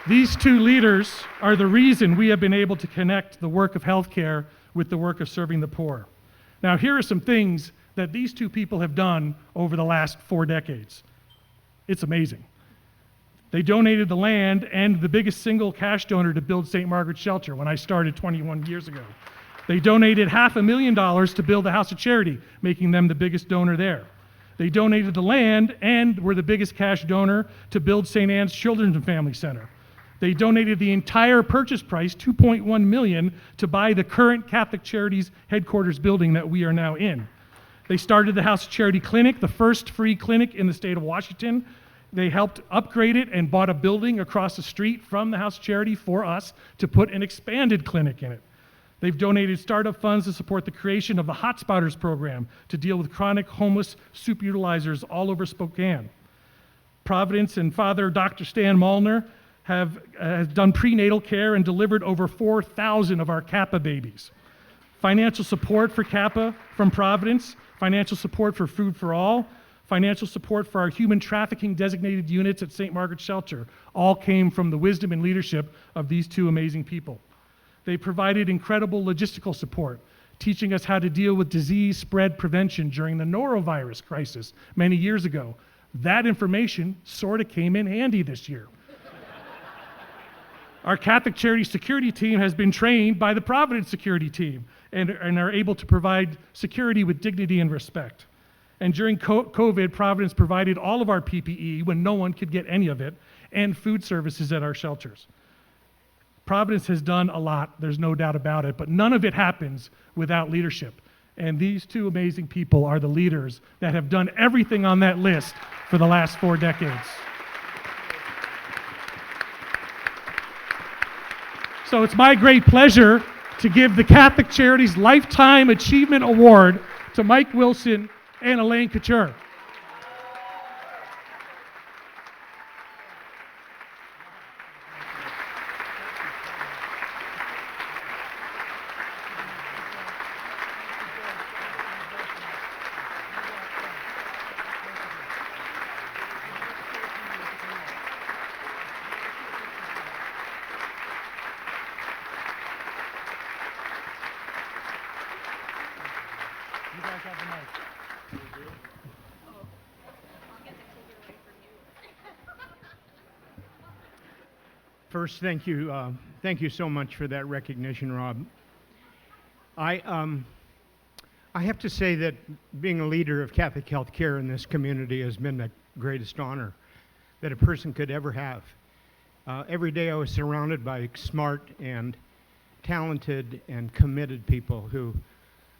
These two leaders are the reason we have been able to connect the work of healthcare with the work of serving the poor. Now, here are some things that these two people have done over the last 4 decades. It's amazing. They donated the land and the biggest single cash donor to build St. Margaret's Shelter when I started 21 years ago. They donated $500,000 to build the House of Charity, making them the biggest donor there. They donated the land and were the biggest cash donor to build St. Anne's Children's and Family Center. They donated the entire purchase price, $2.1 million, to buy the current Catholic Charities headquarters building that we are now in. They started the House of Charity Clinic, the first free clinic in the state of Washington. They helped upgrade it and bought a building across the street from the House of Charity for us to put an expanded clinic in it. They've donated startup funds to support the creation of the Hotspotters program to deal with chronic homeless soup utilizers all over Spokane. Providence and Father Dr. Stan Molnar have done prenatal care and delivered over 4,000 of our Kappa babies. Financial support for Kappa from Providence, financial support for Food for All, financial support for our human trafficking designated units at St. Margaret's Shelter, all came from the wisdom and leadership of these two amazing people. They provided incredible logistical support, teaching us how to deal with disease spread prevention during the norovirus crisis many years ago. That information sort of came in handy this year. Our Catholic Charity security team has been trained by the Providence security team and are able to provide security with dignity and respect. And during COVID, Providence provided all of our PPE when no one could get any of it, and food services at our shelters. Providence has done a lot, there's no doubt about it, but none of it happens without leadership. And these two amazing people are the leaders that have done everything on that list for the last 4 decades. So it's my great pleasure to give the Catholic Charities Lifetime Achievement Award to Mike Wilson and Elaine Couture. First, thank you so much for that recognition, Rob. I have to say that being a leader of Catholic health care in this community has been the greatest honor that a person could ever have. Every day I was surrounded by smart and talented and committed people who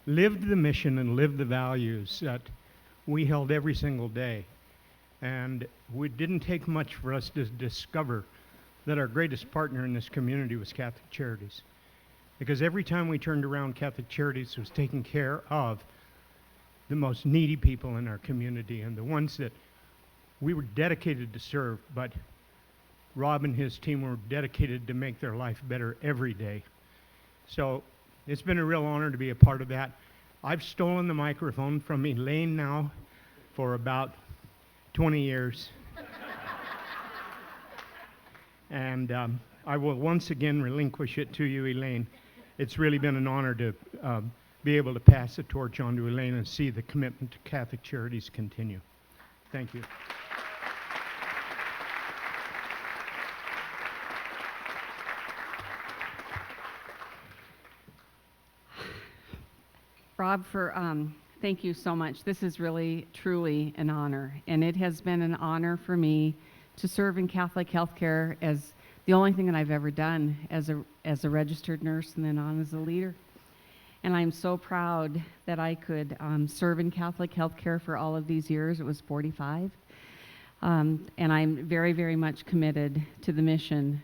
lived the mission and lived the values that we held every single day. And it didn't take much for us to discover that our greatest partner in this community was Catholic Charities. Because every time we turned around, Catholic Charities was taking care of the most needy people in our community and the ones that we were dedicated to serve, but Rob and his team were dedicated to make their life better every day. So it's been a real honor to be a part of that. I've stolen the microphone from Elaine now for about 20 years. And I will once again relinquish it to you, Elaine. It's really been an honor to be able to pass the torch on to Elaine and see the commitment to Catholic Charities continue. Thank you. Rob, thank you so much. This is really, truly an honor. And it has been an honor for me to serve in Catholic healthcare as the only thing that I've ever done as a registered nurse and then on as a leader. And I'm so proud that I could serve in Catholic healthcare for all of these years. It was 45. And I'm very, very much committed to the mission.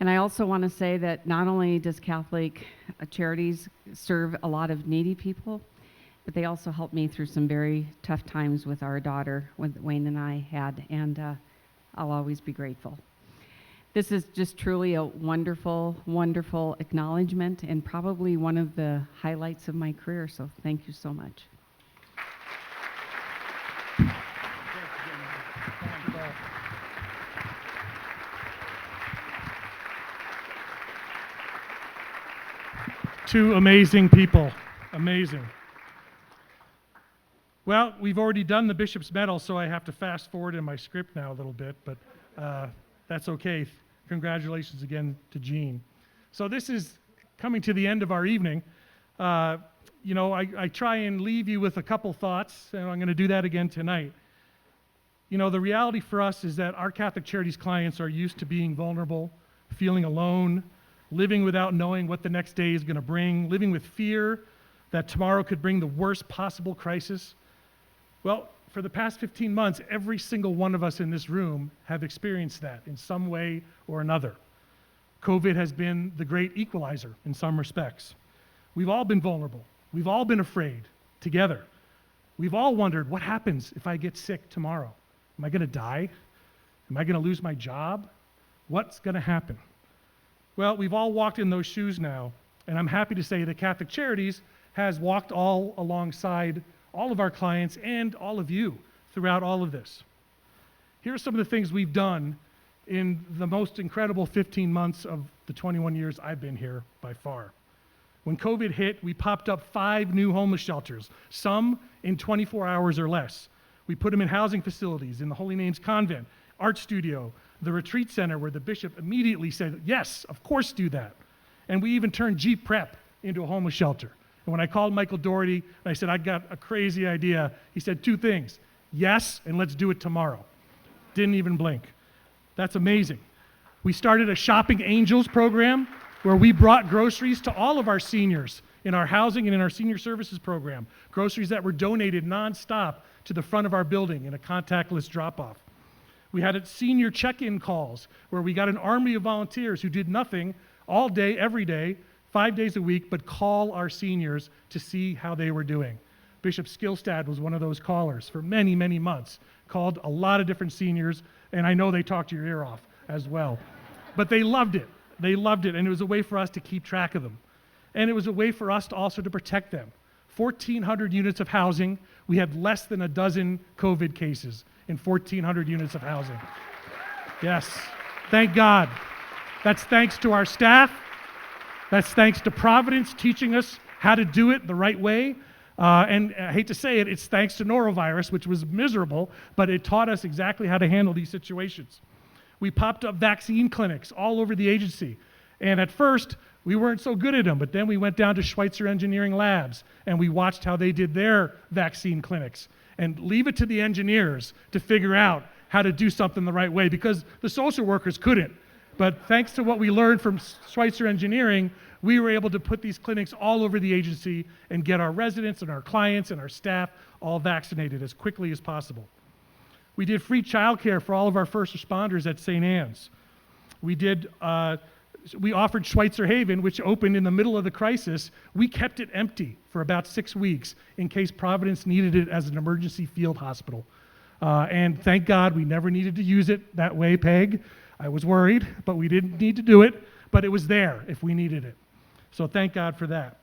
And I also want to say that not only does Catholic Charities serve a lot of needy people, but they also helped me through some very tough times with our daughter, when Wayne and I had, and I'll always be grateful. This is just truly a wonderful, wonderful acknowledgement and probably one of the highlights of my career, so thank you so much. Two amazing people. Amazing. Well, we've already done the Bishop's Medal, so I have to fast forward in my script now a little bit, but that's okay. Congratulations again to Jean. So this is coming to the end of our evening. You know, I try and leave you with a couple thoughts, and I'm going to do that again tonight. You know, the reality for us is that our Catholic Charities clients are used to being vulnerable, feeling alone, living without knowing what the next day is going to bring, living with fear that tomorrow could bring the worst possible crisis. Well, for the past 15 months, every single one of us in this room have experienced that in some way or another. COVID has been the great equalizer in some respects. We've all been vulnerable. We've all been afraid together. We've all wondered, what happens if I get sick tomorrow? Am I going to die? Am I going to lose my job? What's going to happen? Well, we've all walked in those shoes now, and I'm happy to say that Catholic Charities has walked all alongside all of our clients and all of you throughout all of this. Here are some of the things we've done in the most incredible 15 months of the 21 years I've been here by far. When COVID hit, we popped up 5 new homeless shelters, some in 24 hours or less. We put them in housing facilities, in the Holy Names Convent, Art Studio, the retreat center where the bishop immediately said, yes, of course do that. And we even turned Jeep Prep into a homeless shelter. And when I called Michael Doherty and I said, I got a crazy idea, he said 2 things, yes, and let's do it tomorrow. Didn't even blink. That's amazing. We started a Shopping Angels program where we brought groceries to all of our seniors in our housing and in our senior services program, groceries that were donated nonstop to the front of our building in a contactless drop-off. We had senior check-in calls where we got an army of volunteers who did nothing all day, every day, 5 days a week, but call our seniors to see how they were doing. Bishop Skillstad was one of those callers for many, many months, called a lot of different seniors, and I know they talked your ear off as well. But they loved it. They loved it, and it was a way for us to keep track of them. And it was a way for us to also to protect them. 1,400 units of housing. We had less than a dozen COVID cases in 1,400 units of housing. Yes, thank God. That's thanks to our staff. That's thanks to Providence teaching us how to do it the right way. And I hate to say it, it's thanks to norovirus, which was miserable, but it taught us exactly how to handle these situations. We popped up vaccine clinics all over the agency. And at first, we weren't so good at them, but then we went down to Schweitzer Engineering Labs and we watched how they did their vaccine clinics. And leave it to the engineers to figure out how to do something the right way, because the social workers couldn't. But thanks to what we learned from Schweitzer Engineering, we were able to put these clinics all over the agency and get our residents and our clients and our staff all vaccinated as quickly as possible. We did free childcare for all of our first responders at St. Anne's. We offered Schweitzer Haven, which opened in the middle of the crisis. We kept it empty for about 6 weeks in case Providence needed it as an emergency field hospital. And thank God we never needed to use it that way, Peg. I was worried, but we didn't need to do it, but it was there if we needed it. So thank God for that.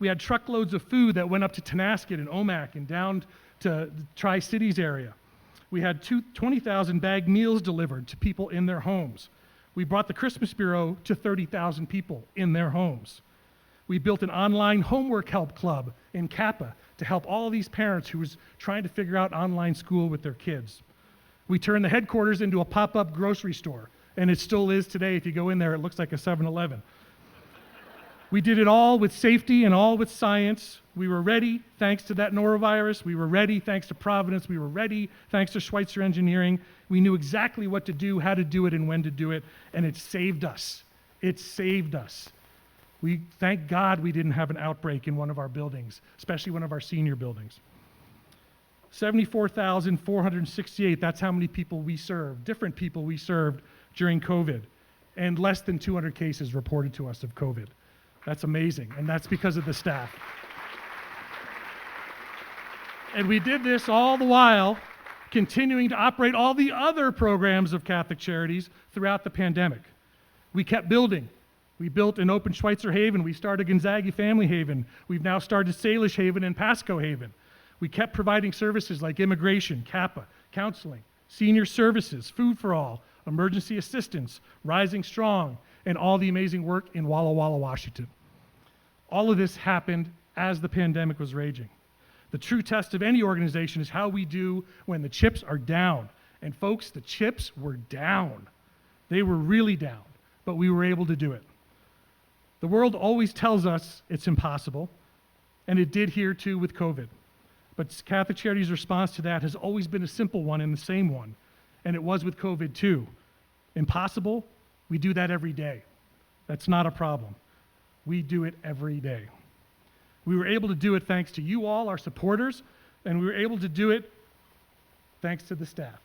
We had truckloads of food that went up to Tenasket and Omak and down to the Tri-Cities area. We had 20,000 bagged meals delivered to people in their homes. We brought the Christmas Bureau to 30,000 people in their homes. We built an online homework help club in Kappa to help all of these parents who was trying to figure out online school with their kids. We turned the headquarters into a pop-up grocery store, and it still is today. If you go in there, it looks like a 7-Eleven. We did it all with safety and all with science. We were ready thanks to that norovirus. We were ready thanks to Providence. We were ready thanks to Schweitzer Engineering. We knew exactly what to do, how to do it, and when to do it, and it saved us. It saved us. We thank God we didn't have an outbreak in one of our buildings, especially one of our senior buildings. 74,468, that's how many people we served, different people we served during COVID, and less than 200 cases reported to us of COVID. That's amazing, and that's because of the staff. And we did this all the while continuing to operate all the other programs of Catholic Charities throughout the pandemic. We kept building. We built an open Schweitzer Haven. We started Gonzaga Family Haven. We've now started Salish Haven and Pasco Haven. We kept providing services like immigration, Kappa, counseling, senior services, food for all, emergency assistance, Rising Strong, and all the amazing work in Walla Walla, Washington. All of this happened as the pandemic was raging. The true test of any organization is how we do when the chips are down. And folks, the chips were down. They were really down, but we were able to do it. The world always tells us it's impossible, and it did here too with COVID. But Catholic Charities' response to that has always been a simple one and the same one, and it was with COVID too. Impossible? We do that every day. That's not a problem. We do it every day. We were able to do it thanks to you all, our supporters, and we were able to do it thanks to the staff.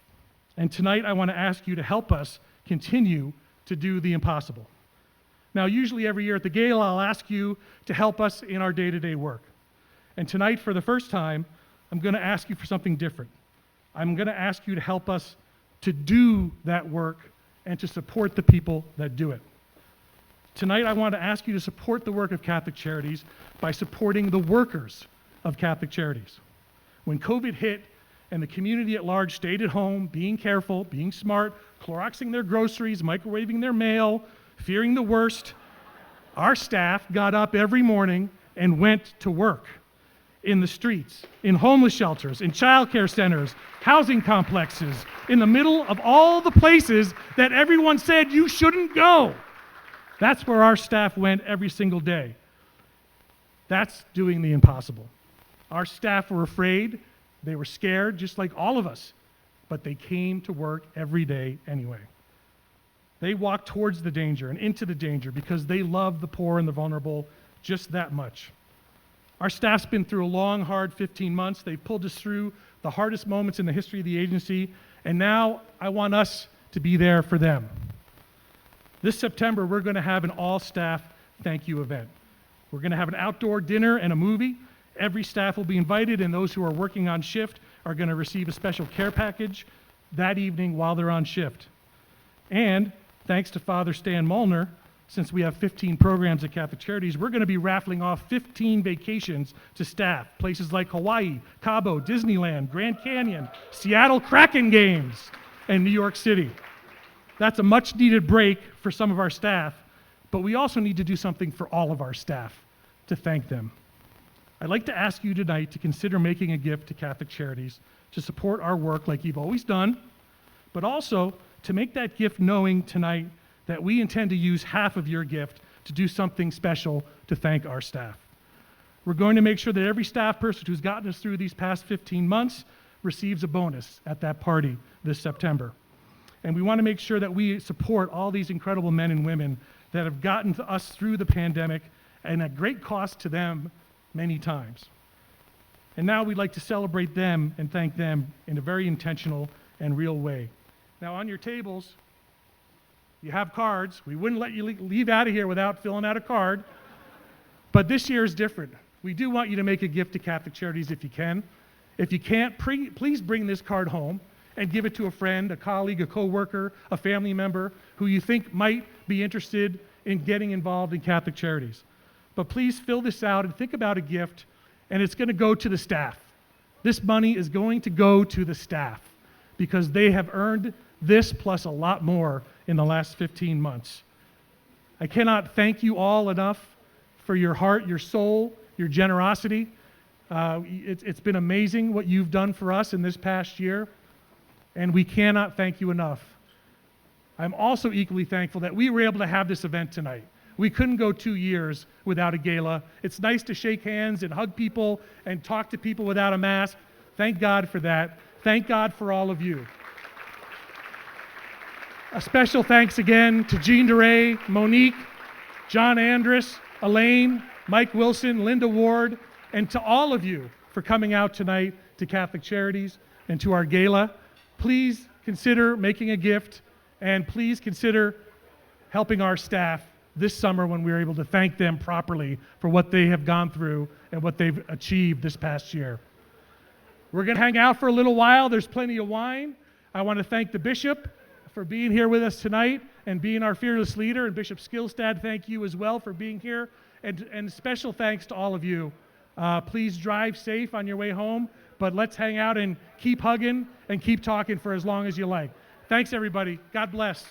And tonight I want to ask you to help us continue to do the impossible. Now, usually every year at the Gala, I'll ask you to help us in our day-to-day work. And tonight, for the first time, I'm going to ask you for something different. I'm going to ask you to help us to do that work and to support the people that do it. Tonight, I want to ask you to support the work of Catholic Charities by supporting the workers of Catholic Charities. When COVID hit and the community at large stayed at home, being careful, being smart, Cloroxing their groceries, microwaving their mail, fearing the worst, our staff got up every morning and went to work in the streets, in homeless shelters, in child care centers, housing complexes, in the middle of all the places that everyone said you shouldn't go. That's where our staff went every single day. That's doing the impossible. Our staff were afraid, they were scared, just like all of us, but they came to work every day anyway. They walked towards the danger and into the danger because they love the poor and the vulnerable just that much. Our staff's been through a long, hard 15 months. They've pulled us through the hardest moments in the history of the agency, and now I want us to be there for them. This September, we're going to have an all-staff thank you event. We're going to have an outdoor dinner and a movie. Every staff will be invited, and those who are working on shift are going to receive a special care package that evening while they're on shift. And thanks to Father Stan Molnar, since we have 15 programs at Catholic Charities, we're going to be raffling off 15 vacations to staff, places like Hawaii, Cabo, Disneyland, Grand Canyon, Seattle Kraken games, and New York City. That's a much-needed break for some of our staff, but we also need to do something for all of our staff to thank them. I'd like to ask you tonight to consider making a gift to Catholic Charities to support our work like you've always done, but also to make that gift knowing tonight that we intend to use half of your gift to do something special to thank our staff. We're going to make sure that every staff person who's gotten us through these past 15 months receives a bonus at that party this September. And we want to make sure that we support all these incredible men and women that have gotten us through the pandemic and at great cost to them many times. And now we'd like to celebrate them and thank them in a very intentional and real way. Now on your tables, you have cards. We wouldn't let you leave out of here without filling out a card. But this year is different. We do want you to make a gift to Catholic Charities if you can. If you can't, please bring this card home and give it to a friend, a colleague, a coworker, a family member who you think might be interested in getting involved in Catholic Charities. but please fill this out and think about a gift, and it's going to go to the staff. This money is going to go to the staff because they have earned this plus a lot more in the last 15 months. I cannot thank you all enough for your heart, your soul, your generosity. It's been amazing what you've done for us in this past year, and we cannot thank you enough. I'm also equally thankful that we were able to have this event tonight. We couldn't go 2 years without a gala. It's nice to shake hands and hug people and talk to people without a mask. Thank God for that. Thank God for all of you. A special thanks again to Jean DeRay, Monique, John Andrus, Elaine, Mike Wilson, Linda Ward, and to all of you for coming out tonight to Catholic Charities and to our gala. Please consider making a gift, and please consider helping our staff this summer when we are able to thank them properly for what they have gone through and what they've achieved this past year. We're going to hang out for a little while. There's plenty of wine. I want to thank the bishop for being here with us tonight and being our fearless leader, and Bishop Skillstad, thank you as well for being here, and special thanks to all of you. Please drive safe on your way home, but let's hang out and keep hugging and keep talking for as long as you like. Thanks, everybody. God bless.